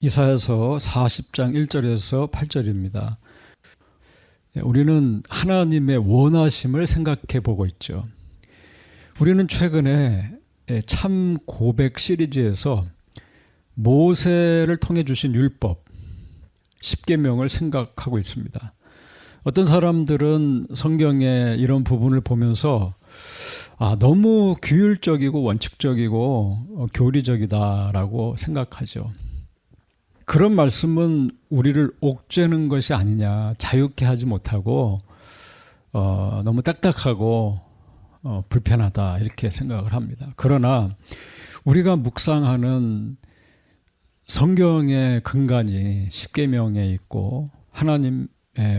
이사야서 40장 1절에서 8절입니다. 우리는 하나님의 원하심을 생각해 보고 있죠. 우리는 최근에 참 고백 시리즈에서 모세를 통해 주신 율법 10계명을 생각하고 있습니다. 어떤 사람들은 성경의 이런 부분을 보면서 너무 규율적이고 원칙적이고 교리적이다라고 생각하죠. 그런 말씀은 우리를 옥죄는 것이 아니냐, 자유케 하지 못하고 너무 딱딱하고 불편하다 이렇게 생각을 합니다. 그러나 우리가 묵상하는 성경의 근간이 십계명에 있고 하나님의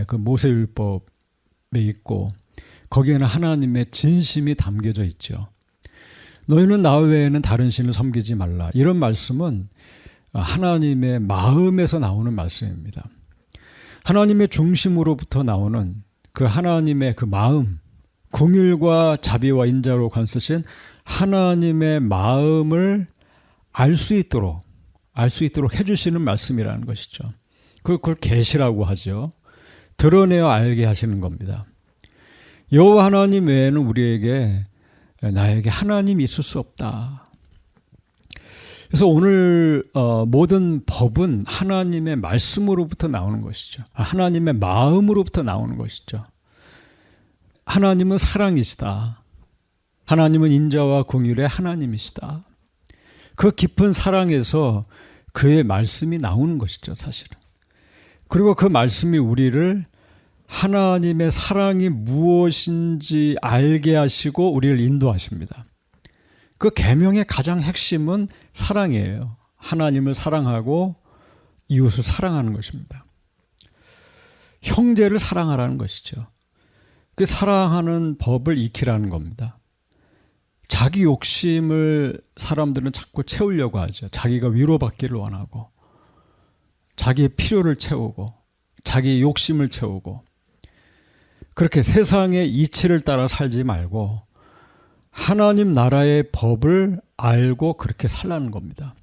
그 모세율법에 있고 거기에는 하나님의 진심이 담겨져 있죠. 너희는 나 외에는 다른 신을 섬기지 말라. 이런 말씀은 하나님의 마음에서 나오는 말씀입니다. 하나님의 중심으로부터 나오는 그 하나님의 그 마음, 긍휼과 자비와 인자로 감쓰신 하나님의 마음을 알 수 있도록 해주시는 말씀이라는 것이죠. 그걸 계시라고 하죠. 드러내어 알게 하시는 겁니다. 여호와 하나님 외에는 우리에게 나에게 하나님이 있을 수 없다. 그래서 오늘 모든 법은 하나님의 말씀으로부터 나오는 것이죠. 하나님의 마음으로부터 나오는 것이죠. 하나님은 사랑이시다. 하나님은 인자와 긍휼의 하나님이시다. 그 깊은 사랑에서 그의 말씀이 나오는 것이죠, 사실은. 그리고 그 말씀이 우리를 하나님의 사랑이 무엇인지 알게 하시고 우리를 인도하십니다. 그 계명의 가장 핵심은 사랑이에요. 하나님을 사랑하고 이웃을 사랑하는 것입니다. 형제를 사랑하라는 것이죠. 그 사랑하는 법을 익히라는 겁니다. 자기 욕심을 사람들은 자꾸 채우려고 하죠. 자기가 위로받기를 원하고 자기의 필요를 채우고 자기의 욕심을 채우고 그렇게 세상의 이치를 따라 살지 말고 하나님 나라의 법을 알고 그렇게 살라는 겁니다.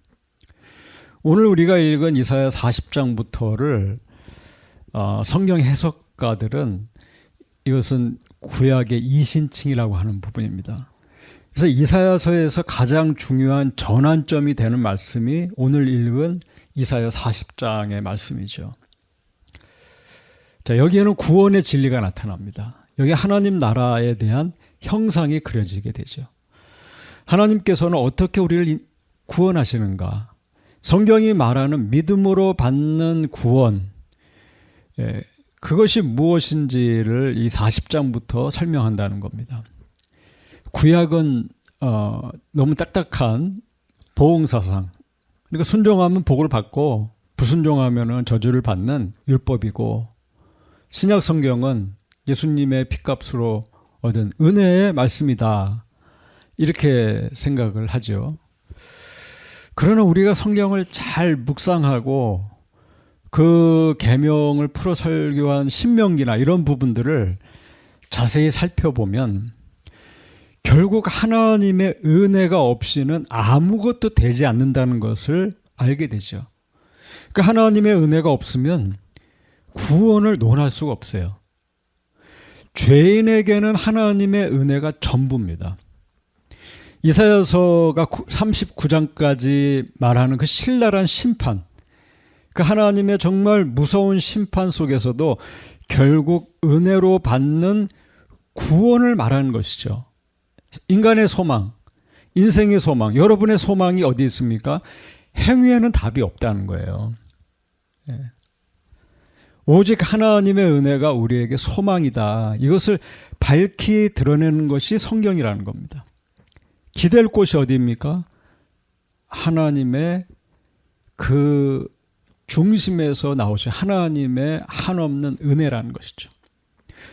오늘 우리가 읽은 이사야 40장부터를 성경 해석가들은 이것은 구약의 이신칭이라고 하는 부분입니다. 그래서 이사야서에서 가장 중요한 전환점이 되는 말씀이 오늘 읽은 이사야 40장의 말씀이죠. 자, 여기에는 구원의 진리가 나타납니다. 여기 하나님 나라에 대한 형상이 그려지게 되죠. 하나님께서는 어떻게 우리를 구원하시는가? 성경이 말하는 믿음으로 받는 구원, 그것이 무엇인지를 이 40장부터 설명한다는 겁니다. 구약은 너무 딱딱한 보응사상, 그러니까 순종하면 복을 받고 불순종하면 저주를 받는 율법이고, 신약 성경은 예수님의 핏값으로 얻은 은혜의 말씀이다 이렇게 생각을 하죠. 그러나 우리가 성경을 잘 묵상하고 그 계명을 풀어 설교한 신명기나 이런 부분들을 자세히 살펴보면 결국 하나님의 은혜가 없이는 아무것도 되지 않는다는 것을 알게 되죠. 그러니까 하나님의 은혜가 없으면 구원을 논할 수가 없어요. 죄인에게는 하나님의 은혜가 전부입니다. 이사야서가 39장까지 말하는 그 신랄한 심판, 그 하나님의 정말 무서운 심판 속에서도 결국 은혜로 받는 구원을 말하는 것이죠. 인간의 소망, 인생의 소망, 여러분의 소망이 어디 있습니까? 행위에는 답이 없다는 거예요. 오직 하나님의 은혜가 우리에게 소망이다. 이것을 밝히 드러내는 것이 성경이라는 겁니다. 기댈 곳이 어디입니까? 하나님의 그 중심에서 나오신 하나님의 한없는 은혜라는 것이죠.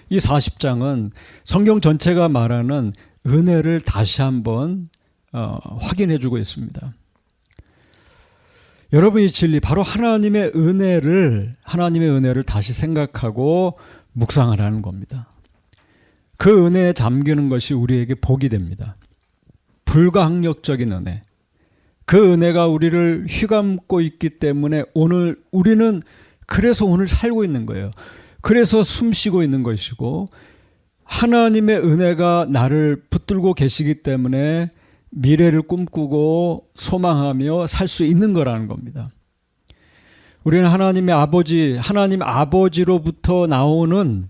이 40장은 성경 전체가 말하는 은혜를 다시 한번 확인해 주고 있습니다. 여러분, 이 진리 바로 하나님의 은혜를 다시 생각하고 묵상하라는 겁니다. 그 은혜에 잠기는 것이 우리에게 복이 됩니다. 불가항력적인 은혜, 그 은혜가 우리를 휘감고 있기 때문에 오늘 우리는 그래서 오늘 살고 있는 거예요. 그래서 숨쉬고 있는 것이고 하나님의 은혜가 나를 붙들고 계시기 때문에 미래를 꿈꾸고 소망하며 살 수 있는 거라는 겁니다. 우리는 하나님 아버지로부터 나오는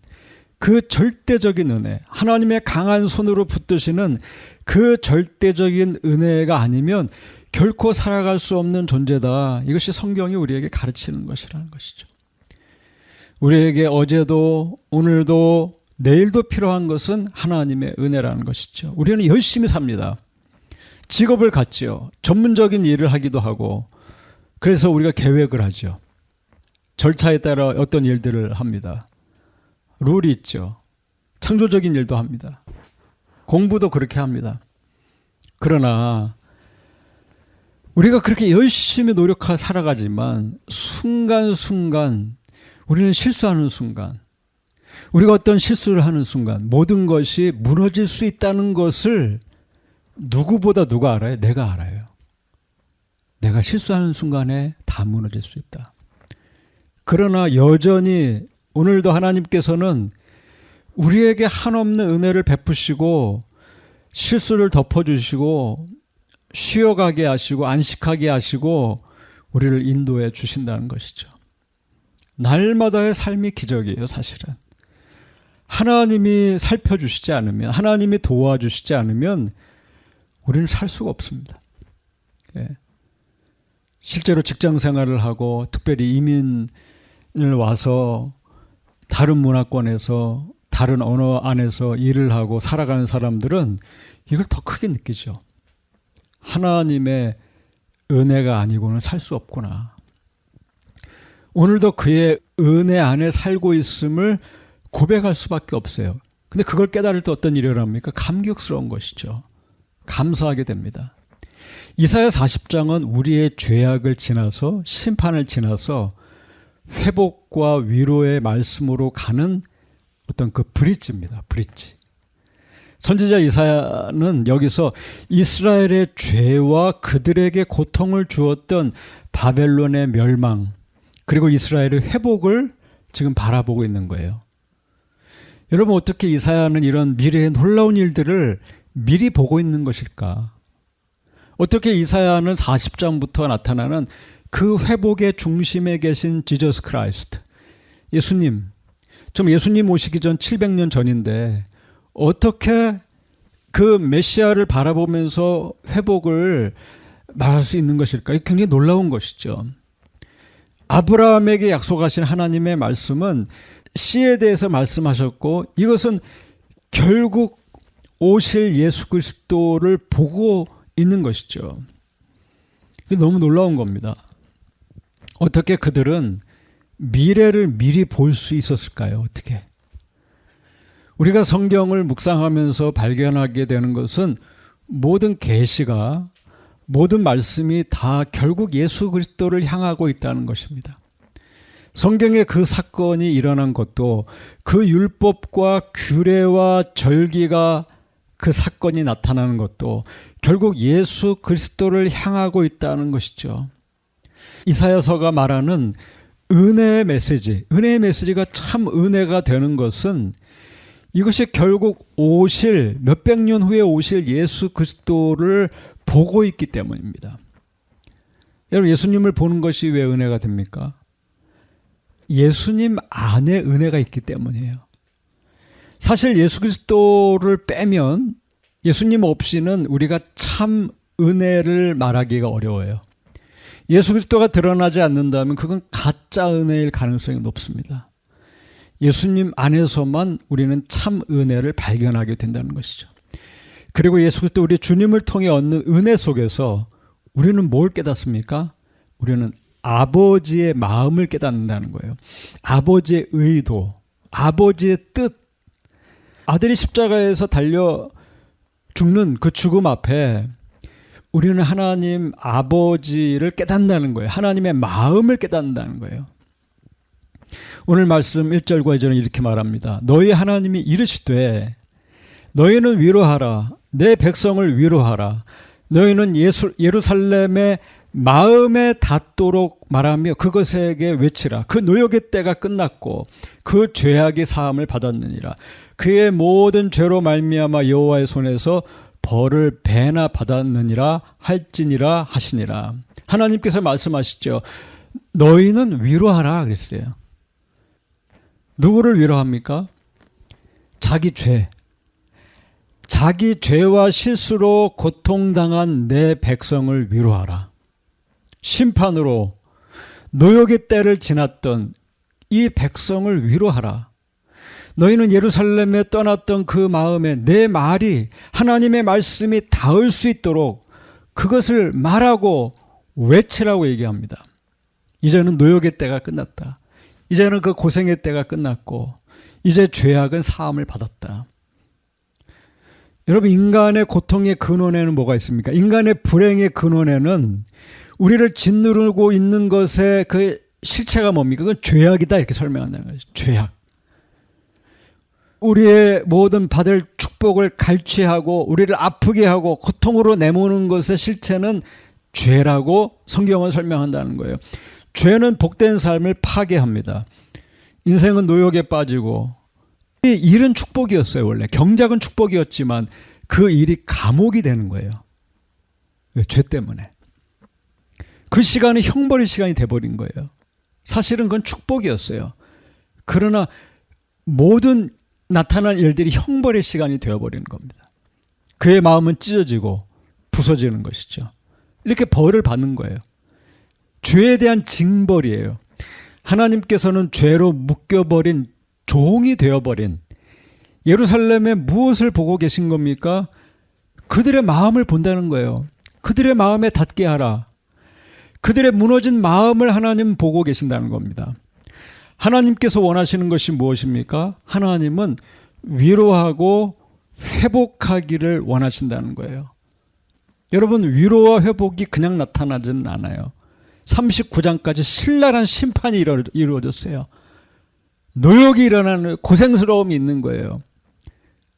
그 절대적인 은혜, 하나님의 강한 손으로 붙드시는 그 절대적인 은혜가 아니면 결코 살아갈 수 없는 존재다. 이것이 성경이 우리에게 가르치는 것이라는 것이죠. 우리에게 어제도 오늘도 내일도 필요한 것은 하나님의 은혜라는 것이죠. 우리는 열심히 삽니다. 직업을 갖지요. 전문적인 일을 하기도 하고 그래서 우리가 계획을 하죠. 절차에 따라 어떤 일들을 합니다. 룰이 있죠. 창조적인 일도 합니다. 공부도 그렇게 합니다. 그러나 우리가 그렇게 열심히 노력하여 살아가지만 순간순간 우리는 실수하는 순간, 우리가 어떤 실수를 하는 순간 모든 것이 무너질 수 있다는 것을 누구보다 누가 알아요? 내가 알아요. 내가 실수하는 순간에 다 무너질 수 있다. 그러나 여전히 오늘도 하나님께서는 우리에게 한없는 은혜를 베푸시고 실수를 덮어주시고 쉬어가게 하시고 안식하게 하시고 우리를 인도해 주신다는 것이죠. 날마다의 삶이 기적이에요, 사실은. 하나님이 살펴주시지 않으면, 하나님이 도와주시지 않으면 우리는 살 수가 없습니다. 실제로 직장 생활을 하고 특별히 이민을 와서 다른 문화권에서 다른 언어 안에서 일을 하고 살아가는 사람들은 이걸 더 크게 느끼죠. 하나님의 은혜가 아니고는 살 수 없구나. 오늘도 그의 은혜 안에 살고 있음을 고백할 수밖에 없어요. 근데 그걸 깨달을 때 어떤 일이 일어납니까? 감격스러운 것이죠. 감사하게 됩니다. 이사야 40장은 우리의 죄악을 지나서 심판을 지나서 회복과 위로의 말씀으로 가는 어떤 그 브릿지입니다. 브릿지. 선지자 이사야는 여기서 이스라엘의 죄와 그들에게 고통을 주었던 바벨론의 멸망 그리고 이스라엘의 회복을 지금 바라보고 있는 거예요. 여러분 어떻게 이사야는 이런 미래의 놀라운 일들을 미리 보고 있는 것일까? 어떻게 이사야는 40장부터 나타나는 그 회복의 중심에 계신 지저스 크라이스트, 예수님, 좀 예수님 오시기 전 700년 전인데 어떻게 그 메시아를 바라보면서 회복을 말할 수 있는 것일까? 굉장히 놀라운 것이죠. 아브라함에게 약속하신 하나님의 말씀은 씨에 대해서 말씀하셨고 이것은 결국 오실 예수 그리스도를 보고 있는 것이죠. 이게 너무 놀라운 겁니다. 어떻게 그들은 미래를 미리 볼 수 있었을까요? 어떻게? 우리가 성경을 묵상하면서 발견하게 되는 것은 모든 계시가 모든 말씀이 다 결국 예수 그리스도를 향하고 있다는 것입니다. 성경에 그 사건이 일어난 것도 그 율법과 규례와 절기가 그 사건이 나타나는 것도 결국 예수 그리스도를 향하고 있다는 것이죠. 이사야서가 말하는 은혜의 메시지가 참 은혜가 되는 것은 이것이 결국 오실 몇백 년 후에 오실 예수 그리스도를 보고 있기 때문입니다. 여러분 예수님을 보는 것이 왜 은혜가 됩니까? 예수님 안에 은혜가 있기 때문이에요. 사실 예수 그리스도를 빼면 예수님 없이는 우리가 참 은혜를 말하기가 어려워요. 예수 그리스도가 드러나지 않는다면 그건 가짜 은혜일 가능성이 높습니다. 예수님 안에서만 우리는 참 은혜를 발견하게 된다는 것이죠. 그리고 예수 그리스도 우리 주님을 통해 얻는 은혜 속에서 우리는 뭘 깨닫습니까? 우리는 아버지의 마음을 깨닫는다는 거예요. 아버지의 의도, 아버지의 뜻. 아들이 십자가에서 달려 죽는 그 죽음 앞에 우리는 하나님 아버지를 깨닫는다는 거예요. 하나님의 마음을 깨닫는다는 거예요. 오늘 말씀 1절과 2절은 이렇게 말합니다. 너희 하나님이 이르시되 너희는 위로하라. 내 백성을 위로하라. 너희는 예루살렘의 마음에 닿도록 말하며 그것에게 외치라. 그 노역의 때가 끝났고 그 죄악이 사함을 받았느니라. 그의 모든 죄로 말미암아 여호와의 손에서 벌을 배나 받았느니라 할지니라 하시니라. 하나님께서 말씀하시죠. 너희는 위로하라 그랬어요. 누구를 위로합니까? 자기 죄. 자기 죄와 실수로 고통당한 내 백성을 위로하라. 심판으로 노역의 때를 지났던 이 백성을 위로하라. 너희는 예루살렘에 떠났던 그 마음에 내 말이 하나님의 말씀이 닿을 수 있도록 그것을 말하고 외치라고 얘기합니다. 이제는 노역의 때가 끝났다. 이제는 그 고생의 때가 끝났고 이제 죄악은 사함을 받았다. 여러분, 인간의 고통의 근원에는 뭐가 있습니까? 인간의 불행의 근원에는 우리를 짓누르고 있는 것의 그 실체가 뭡니까? 그건 죄악이다 이렇게 설명한다는 거죠. 죄악. 우리의 모든 받을 축복을 갈취하고 우리를 아프게 하고 고통으로 내모는 것의 실체는 죄라고 성경은 설명한다는 거예요. 죄는 복된 삶을 파괴합니다. 인생은 노역에 빠지고 이 일은 축복이었어요. 원래 경작은 축복이었지만 그 일이 감옥이 되는 거예요. 왜? 죄 때문에. 그 시간이 형벌의 시간이 돼버린 거예요. 사실은 그건 축복이었어요. 그러나 모든 나타난 일들이 형벌의 시간이 되어버리는 겁니다. 그의 마음은 찢어지고 부서지는 것이죠. 이렇게 벌을 받는 거예요. 죄에 대한 징벌이에요. 하나님께서는 죄로 묶여버린 종이 되어버린 예루살렘에 무엇을 보고 계신 겁니까? 그들의 마음을 본다는 거예요. 그들의 마음에 닿게 하라. 그들의 무너진 마음을 하나님 보고 계신다는 겁니다. 하나님께서 원하시는 것이 무엇입니까? 하나님은 위로하고 회복하기를 원하신다는 거예요. 여러분, 위로와 회복이 그냥 나타나지는 않아요. 39장까지 신랄한 심판이 이루어졌어요. 노역이 일어나는 고생스러움이 있는 거예요.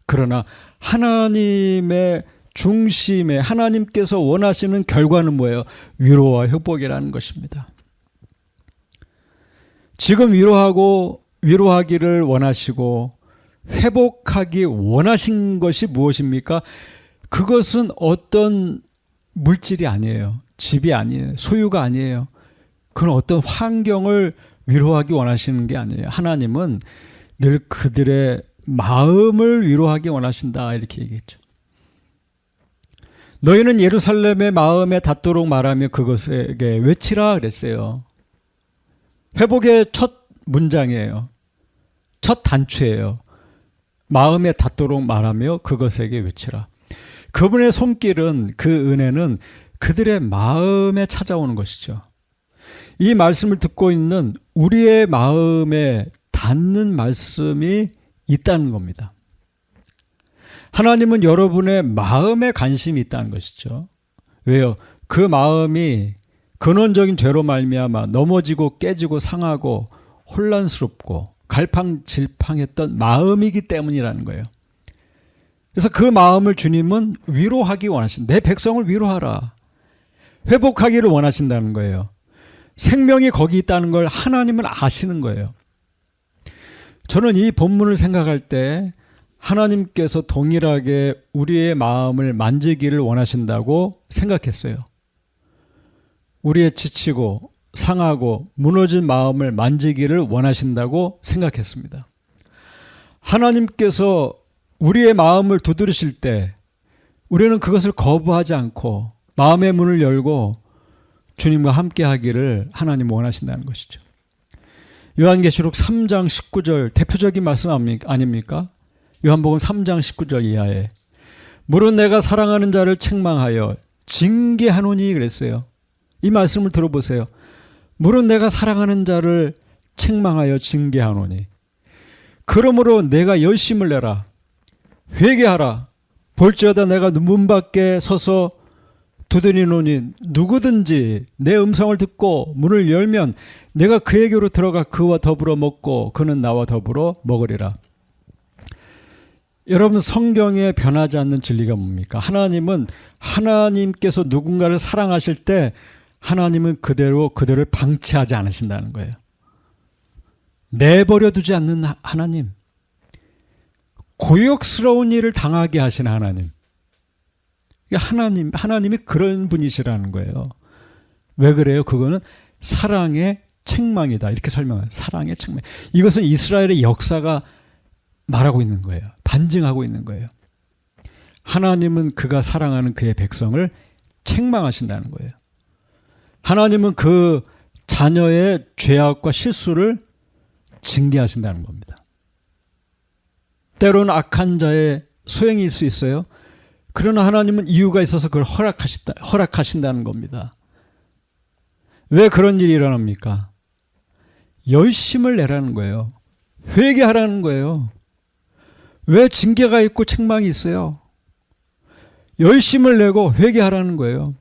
그러나 하나님의 중심에 하나님께서 원하시는 결과는 뭐예요? 위로와 회복이라는 것입니다. 지금 위로하기를 원하시고 회복하기 원하신 것이 무엇입니까? 그것은 어떤 물질이 아니에요. 집이 아니에요. 소유가 아니에요. 그건 어떤 환경을 위로하기 원하시는 게 아니에요. 하나님은 늘 그들의 마음을 위로하기 원하신다 이렇게 얘기했죠. 너희는 예루살렘의 마음에 닿도록 말하며 그것에게 외치라 그랬어요. 회복의 첫 문장이에요. 첫 단추예요. 마음에 닿도록 말하며 그것에게 외치라. 그분의 손길은, 그 은혜는 그들의 마음에 찾아오는 것이죠. 이 말씀을 듣고 있는 우리의 마음에 닿는 말씀이 있다는 겁니다. 하나님은 여러분의 마음에 관심이 있다는 것이죠. 왜요? 그 마음이 근원적인 죄로 말미암아 넘어지고 깨지고 상하고 혼란스럽고 갈팡질팡했던 마음이기 때문이라는 거예요. 그래서 그 마음을 주님은 위로하기 원하신다. 내 백성을 위로하라. 회복하기를 원하신다는 거예요. 생명이 거기 있다는 걸 하나님은 아시는 거예요. 저는 이 본문을 생각할 때 하나님께서 동일하게 우리의 마음을 만지기를 원하신다고 생각했어요. 우리의 지치고 상하고 무너진 마음을 만지기를 원하신다고 생각했습니다. 하나님께서 우리의 마음을 두드리실 때 우리는 그것을 거부하지 않고 마음의 문을 열고 주님과 함께 하기를 하나님 원하신다는 것이죠. 요한계시록 3장 19절 대표적인 말씀 아닙니까? 요한복음 3장 19절 이하에 물은 내가 사랑하는 자를 책망하여 징계하노니 그랬어요. 이 말씀을 들어보세요. 물은 내가 사랑하는 자를 책망하여 징계하노니 그러므로 내가 열심을 내라. 회개하라. 볼지어다 내가 문 밖에 서서 두드리노니 누구든지 내 음성을 듣고 문을 열면 내가 그에게로 들어가 그와 더불어 먹고 그는 나와 더불어 먹으리라. 여러분, 성경에 변하지 않는 진리가 뭡니까? 하나님은 하나님께서 누군가를 사랑하실 때 하나님은 그대를 방치하지 않으신다는 거예요. 내버려 두지 않는 하나님. 고역스러운 일을 당하게 하시는 하나님. 하나님이 그런 분이시라는 거예요. 왜 그래요? 그거는 사랑의 책망이다. 이렇게 설명해요. 사랑의 책망. 이것은 이스라엘의 역사가 말하고 있는 거예요. 반증하고 있는 거예요. 하나님은 그가 사랑하는 그의 백성을 책망하신다는 거예요. 하나님은 그 자녀의 죄악과 실수를 징계하신다는 겁니다. 때로는 악한 자의 소행일 수 있어요. 그러나 하나님은 이유가 있어서 그걸 허락하신다는 겁니다. 왜 그런 일이 일어납니까? 열심을 내라는 거예요. 회개하라는 거예요. 왜 징계가 있고 책망이 있어요? 열심을 내고 회개하라는 거예요.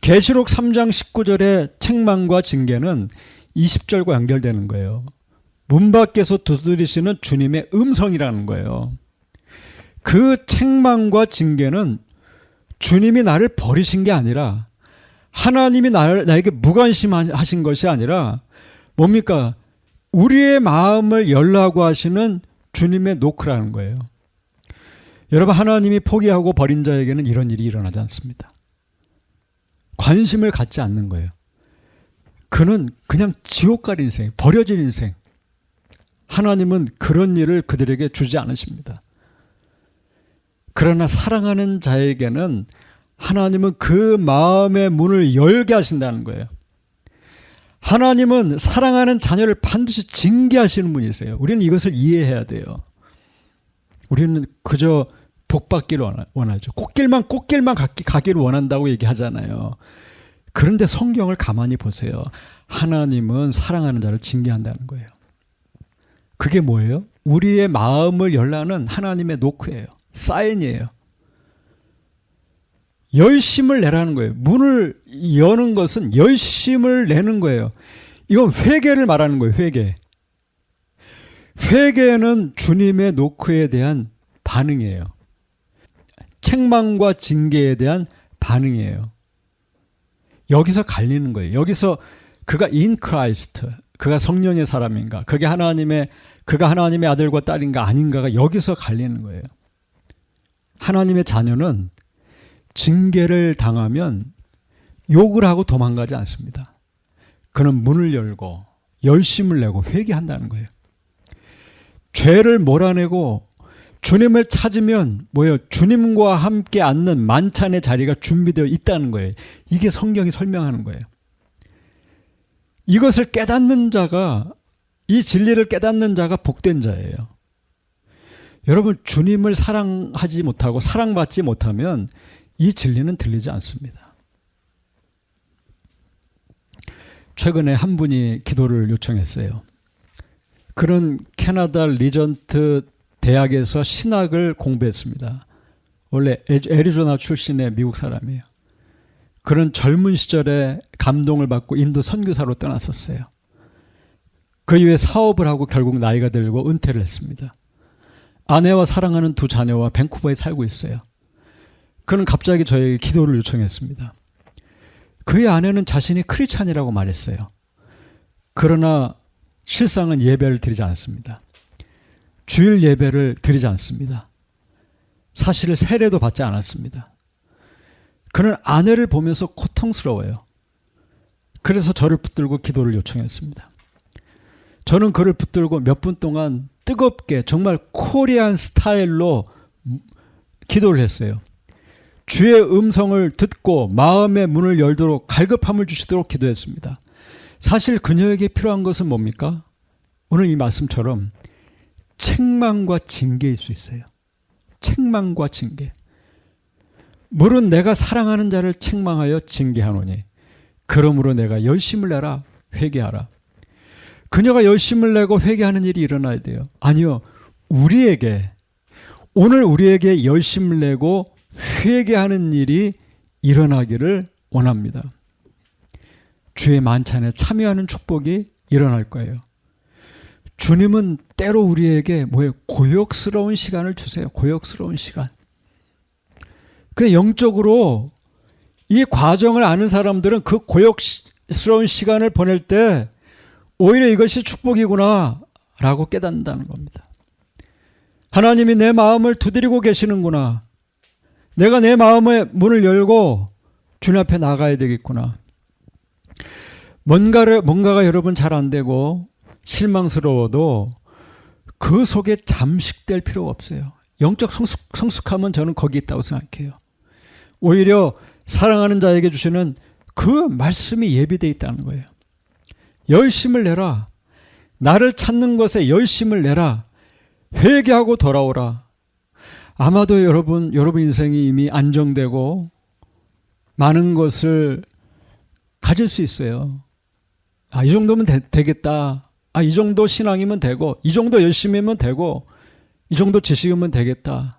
계시록 3장 19절의 책망과 징계는 20절과 연결되는 거예요. 문 밖에서 두드리시는 주님의 음성이라는 거예요. 그 책망과 징계는 주님이 나를 버리신 게 아니라 하나님이 나에게 무관심하신 것이 아니라 뭡니까? 우리의 마음을 열라고 하시는 주님의 노크라는 거예요. 여러분, 하나님이 포기하고 버린 자에게는 이런 일이 일어나지 않습니다. 관심을 갖지 않는 거예요. 그는 그냥 지옥 갈 인생, 버려진 인생. 하나님은 그런 일을 그들에게 주지 않으십니다. 그러나 사랑하는 자에게는 하나님은 그 마음의 문을 열게 하신다는 거예요. 하나님은 사랑하는 자녀를 반드시 징계하시는 분이세요. 우리는 이것을 이해해야 돼요. 우리는 그저 복받기를 원하죠. 꽃길만 가기를 원한다고 얘기하잖아요. 그런데 성경을 가만히 보세요. 하나님은 사랑하는 자를 징계한다는 거예요. 그게 뭐예요? 우리의 마음을 열라는 하나님의 노크예요. 사인이에요. 열심을 내라는 거예요. 문을 여는 것은 열심을 내는 거예요. 이건 회개를 말하는 거예요. 회개는 주님의 노크에 대한 반응이에요. 책망과 징계에 대한 반응이에요. 여기서 갈리는 거예요. 여기서 그가 in Christ, 그가 성령의 사람인가, 그가 하나님의 아들과 딸인가 아닌가가 여기서 갈리는 거예요. 하나님의 자녀는 징계를 당하면 욕을 하고 도망가지 않습니다. 그는 문을 열고 열심을 내고 회개한다는 거예요. 죄를 몰아내고 주님을 찾으면 주님과 함께 앉는 만찬의 자리가 준비되어 있다는 거예요. 이게 성경이 설명하는 거예요. 이것을 깨닫는 자가, 이 진리를 깨닫는 자가 복된 자예요. 여러분, 주님을 사랑하지 못하고 사랑받지 못하면 이 진리는 들리지 않습니다. 최근에 한 분이 기도를 요청했어요. 그는 캐나다 리전트 대학에서 신학을 공부했습니다. 원래 애리조나 출신의 미국 사람이에요. 그는 젊은 시절에 감동을 받고 인도 선교사로 떠났었어요. 그 이후에 사업을 하고 결국 나이가 들고 은퇴를 했습니다. 아내와 사랑하는 두 자녀와 밴쿠버에 살고 있어요. 그는 갑자기 저에게 기도를 요청했습니다. 그의 아내는 자신이 크리스찬이라고 말했어요. 그러나 실상은 예배를 드리지 않습니다. 주일 예배를 드리지 않습니다. 사실 세례도 받지 않았습니다. 그는 아내를 보면서 고통스러워요. 그래서 저를 붙들고 기도를 요청했습니다. 저는 그를 붙들고 몇 분 동안 뜨겁게 정말 코리안 스타일로 기도를 했어요. 주의 음성을 듣고 마음의 문을 열도록 갈급함을 주시도록 기도했습니다. 사실 그녀에게 필요한 것은 뭡니까? 오늘 이 말씀처럼 책망과 징계일 수 있어요. 책망과 징계. 물은 내가 사랑하는 자를 책망하여 징계하노니 그러므로 내가 열심을 내라 회개하라. 그녀가 열심을 내고 회개하는 일이 일어나야 돼요. 아니요. 오늘 우리에게 열심을 내고 회개하는 일이 일어나기를 원합니다. 주의 만찬에 참여하는 축복이 일어날 거예요. 주님은 때로 우리에게 고역스러운 시간을 주세요. 고역스러운 시간. 근데 영적으로 이 과정을 아는 사람들은 그 고역스러운 시간을 보낼 때 오히려 이것이 축복이구나 라고 깨닫는다는 겁니다. 하나님이 내 마음을 두드리고 계시는구나. 내가 내 마음의 문을 열고 주님 앞에 나가야 되겠구나. 뭔가가 여러분 잘 안 되고 실망스러워도 그 속에 잠식될 필요가 없어요. 영적 성숙함은 저는 거기 있다고 생각해요. 오히려 사랑하는 자에게 주시는 그 말씀이 예비되어 있다는 거예요. 열심을 내라. 나를 찾는 것에 열심을 내라. 회개하고 돌아오라. 아마도 여러분 인생이 이미 안정되고 많은 것을 가질 수 있어요. 이 정도면 되겠다. 이 정도 신앙이면 되고, 이 정도 열심히면 되고, 이 정도 지식이면 되겠다.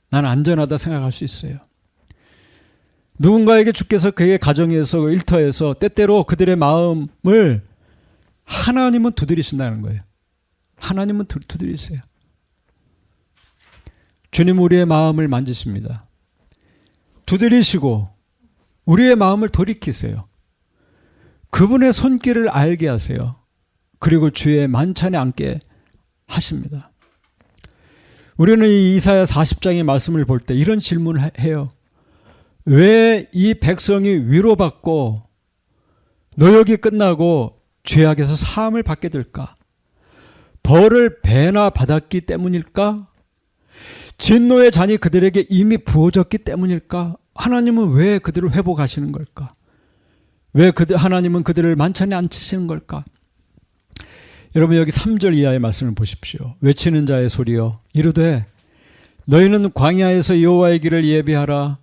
난 안전하다 생각할 수 있어요. 누군가에게 주께서 그의 가정에서 일터에서 때때로 그들의 마음을 하나님은 두드리신다는 거예요. 하나님은 두드리세요. 주님 우리의 마음을 만지십니다. 두드리시고 우리의 마음을 돌이키세요. 그분의 손길을 알게 하세요. 그리고 주의 만찬에 앉게 하십니다. 우리는 이 이사야 40장의 말씀을 볼 때 이런 질문을 해요. 왜 이 백성이 위로받고 노역이 끝나고 죄악에서 사함을 받게 될까? 벌을 배나 받았기 때문일까? 진노의 잔이 그들에게 이미 부어졌기 때문일까? 하나님은 왜 그들을 회복하시는 걸까? 왜 하나님은 그들을 만찬에 앉히시는 걸까? 여러분 여기 3절 이하의 말씀을 보십시오. 외치는 자의 소리여 이르되 너희는 광야에서 여호와의 길을 예비하라.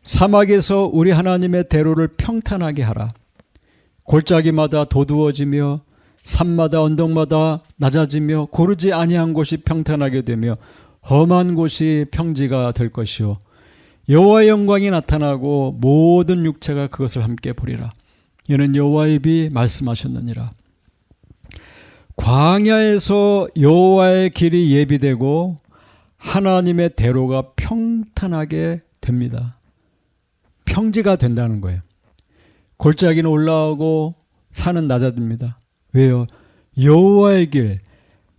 사막에서 우리 하나님의 대로를 평탄하게 하라. 골짜기마다 도두어지며 산마다 언덕마다 낮아지며 고르지 아니한 곳이 평탄하게 되며 험한 곳이 평지가 될 것이요 여호와의 영광이 나타나고 모든 육체가 그것을 함께 보리라. 이는 여호와의 입이 말씀하셨느니라. 광야에서 여호와의 길이 예비되고 하나님의 대로가 평탄하게 됩니다. 평지가 된다는 거예요. 골짜기는 올라오고 산은 낮아집니다. 왜요? 여호와의 길,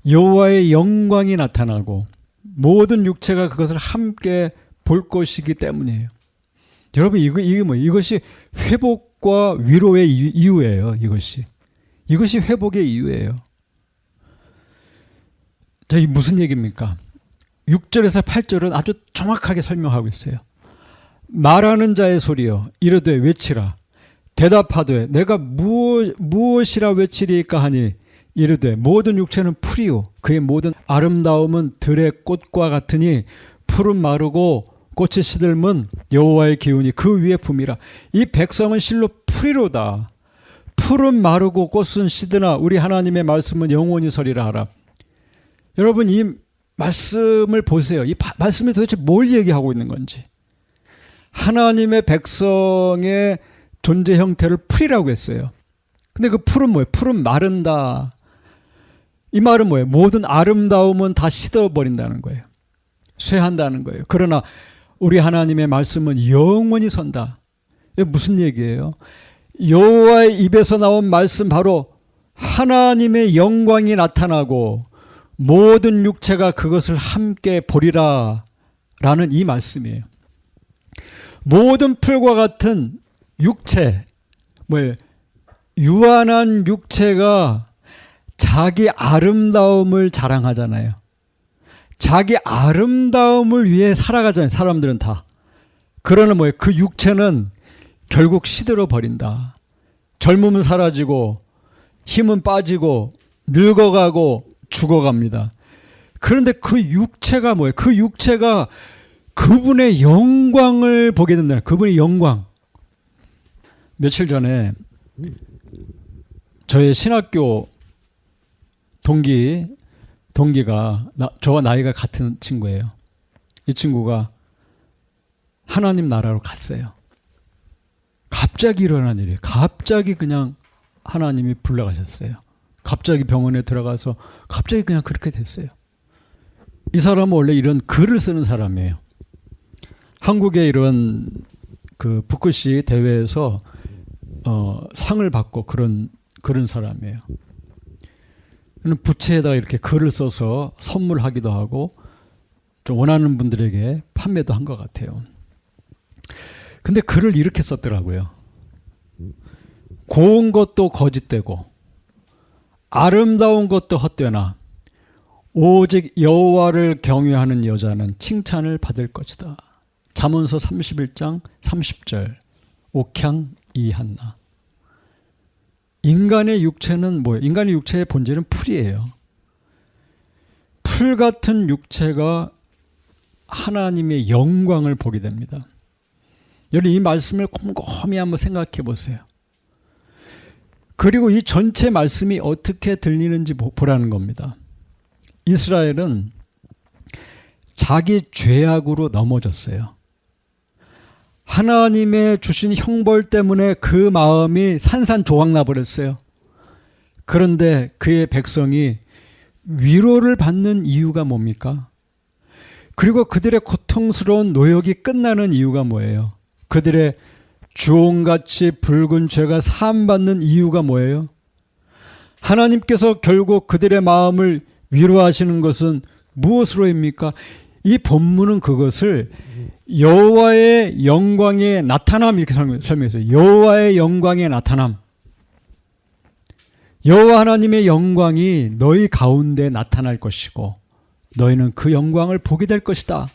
여호와의 영광이 나타나고 모든 육체가 그것을 함께 볼 것이기 때문이에요. 여러분 이게 뭐예요? 이것이 회복과 위로의 이유예요. 이것이 회복의 이유예요. 자, 이 무슨 얘기입니까? 6절에서 8절은 아주 정확하게 설명하고 있어요. 말하는 자의 소리여 이르되 외치라. 대답하되 내가 무엇이라 외치리까 하니 이르되 모든 육체는 풀이요 그의 모든 아름다움은 들의 꽃과 같으니 풀은 마르고 꽃이 시들면 여호와의 기운이 그 위에 품이라. 이 백성은 실로 풀이로다. 풀은 마르고 꽃은 시드나 우리 하나님의 말씀은 영원히 서리라 하라. 여러분 이 말씀을 보세요. 이 말씀이 도대체 뭘 얘기하고 있는 건지. 하나님의 백성의 존재 형태를 풀이라고 했어요. 근데 그 풀은 뭐예요? 풀은 마른다. 이 말은 뭐예요? 모든 아름다움은 다 시들어버린다는 거예요. 쇠한다는 거예요. 그러나 우리 하나님의 말씀은 영원히 선다. 이게 무슨 얘기예요? 여호와의 입에서 나온 말씀 바로 하나님의 영광이 나타나고 모든 육체가 그것을 함께 보리라 라는 이 말씀이에요. 모든 풀과 같은 육체, 유한한 육체가 자기 아름다움을 자랑하잖아요. 자기 아름다움을 위해 살아가잖아요. 사람들은 다. 그러나 그 육체는 결국 시들어 버린다. 젊음은 사라지고 힘은 빠지고 늙어가고 죽어갑니다. 그런데 그 육체가 뭐예요? 그 육체가 그분의 영광을 보게 된다. 그분의 영광. 며칠 전에 저의 신학교 동기가 저와 나이가 같은 친구예요. 이 친구가 하나님 나라로 갔어요. 갑자기 일어난 일이에요. 갑자기 그냥 하나님이 불러가셨어요. 갑자기 병원에 들어가서 갑자기 그냥 그렇게 됐어요. 이 사람은 원래 이런 글을 쓰는 사람이에요. 한국의 이런 그 붓글씨 대회에서 상을 받고 그런 사람이에요. 부채에다가 이렇게 글을 써서 선물하기도 하고 좀 원하는 분들에게 판매도 한 것 같아요. 근데 글을 이렇게 썼더라고요. 고운 것도 거짓되고 아름다운 것도 헛되나 오직 여호와를 경외하는 여자는 칭찬을 받을 것이다. 잠언서 31장 30절. 옥향 이한나. 인간의 육체는 뭐예요? 인간의 육체의 본질은 풀이에요. 풀 같은 육체가 하나님의 영광을 보게 됩니다. 여러분 이 말씀을 곰곰이 한번 생각해 보세요. 그리고 이 전체 말씀이 어떻게 들리는지 보라는 겁니다. 이스라엘은 자기 죄악으로 넘어졌어요. 하나님의 주신 형벌 때문에 그 마음이 산산조각 나버렸어요. 그런데 그의 백성이 위로를 받는 이유가 뭡니까? 그리고 그들의 고통스러운 노역이 끝나는 이유가 뭐예요? 그들의 주홍같이 붉은 죄가 사함받는 이유가 뭐예요? 하나님께서 결국 그들의 마음을 위로하시는 것은 무엇으로입니까? 이 본문은 그것을 여호와의 영광의 나타남 이렇게 설명했어요. 여호와의 영광의 나타남. 여호와 하나님의 영광이 너희 가운데 나타날 것이고 너희는 그 영광을 보게 될 것이다.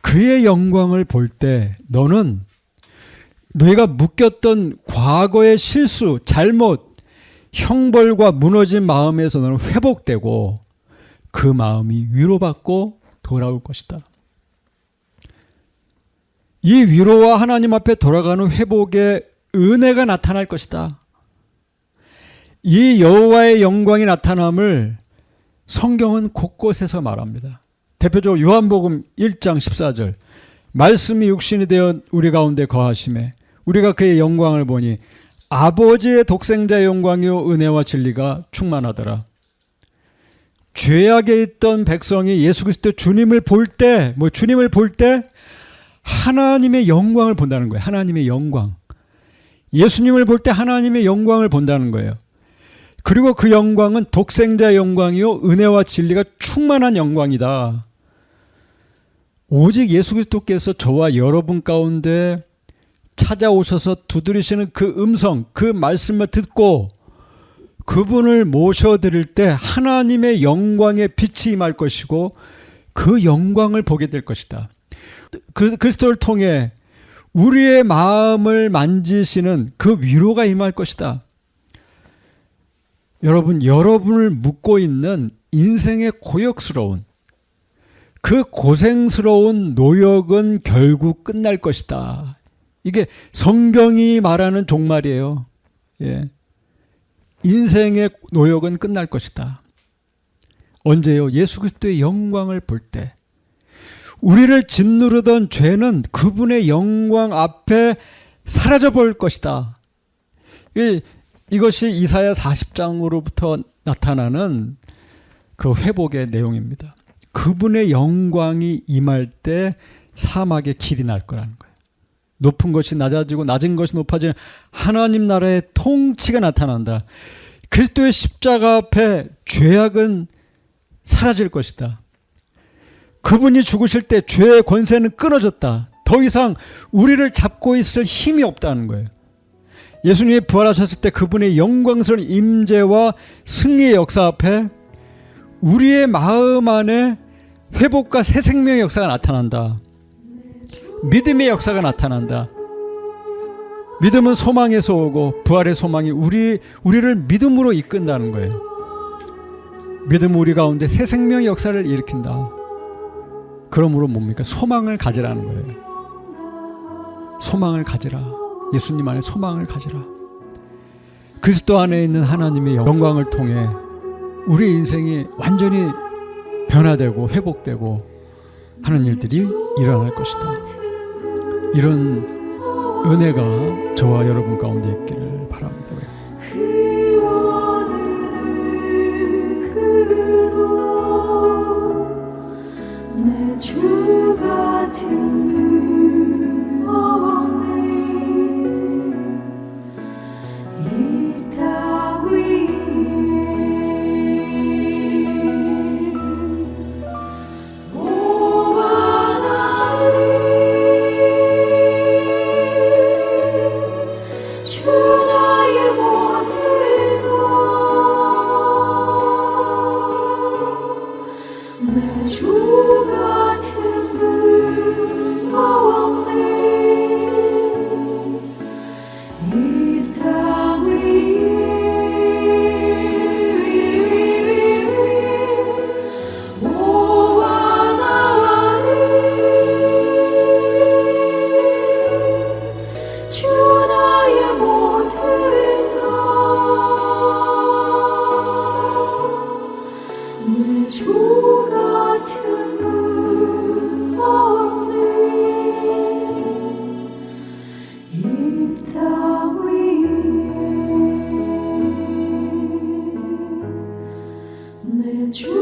그의 영광을 볼 때 너는 너희가 묶였던 과거의 실수, 잘못, 형벌과 무너진 마음에서 너는 회복되고 그 마음이 위로받고 돌아올 것이다. 이 위로와 하나님 앞에 돌아가는 회복의 은혜가 나타날 것이다. 이 여호와의 영광이 나타남을 성경은 곳곳에서 말합니다. 대표적으로 요한복음 1장 14절. 말씀이 육신이 되어 우리 가운데 거하심에 우리가 그의 영광을 보니 아버지의 독생자의 영광이요 은혜와 진리가 충만하더라. 죄악에 있던 백성이 예수 그리스도 주님을 볼 때, 주님을 볼 때 하나님의 영광을 본다는 거예요. 하나님의 영광. 예수님을 볼 때 하나님의 영광을 본다는 거예요. 그리고 그 영광은 독생자의 영광이요 은혜와 진리가 충만한 영광이다. 오직 예수 그리스도께서 저와 여러분 가운데 찾아오셔서 두드리시는 그 음성, 그 말씀을 듣고 그분을 모셔드릴 때 하나님의 영광의 빛이 임할 것이고 그 영광을 보게 될 것이다. 그리스도를 통해 우리의 마음을 만지시는 그 위로가 임할 것이다. 여러분을 묶고 있는 인생의 고역스러운 그 고생스러운 노역은 결국 끝날 것이다. 이게 성경이 말하는 종말이에요. 예. 인생의 노역은 끝날 것이다. 언제요? 예수 그리스도의 영광을 볼 때. 우리를 짓누르던 죄는 그분의 영광 앞에 사라져 버릴 것이다. 이것이 이사야 40장으로부터 나타나는 그 회복의 내용입니다. 그분의 영광이 임할 때 사막의 길이 날 거라는 거예요. 높은 것이 낮아지고 낮은 것이 높아지는 하나님 나라의 통치가 나타난다. 그리스도의 십자가 앞에 죄악은 사라질 것이다. 그분이 죽으실 때 죄의 권세는 끊어졌다. 더 이상 우리를 잡고 있을 힘이 없다는 거예요. 예수님이 부활하셨을 때 그분의 영광스러운 임재와 승리의 역사 앞에 우리의 마음 안에 회복과 새 생명의 역사가 나타난다. 믿음의 역사가 나타난다. 믿음은 소망에서 오고 부활의 소망이 우리를 믿음으로 이끈다는 거예요. 믿음은 우리 가운데 새 생명의 역사를 일으킨다. 그러므로 뭡니까? 소망을 가지라는 거예요. 소망을 가지라. 예수님 안에 소망을 가지라. 그리스도 안에 있는 하나님의 영광을 통해 우리 인생이 완전히 변화되고 회복되고 하는 일들이 일어날 것이다. 이런 은혜가 저와 여러분 가운데 있기를 바랍니다. true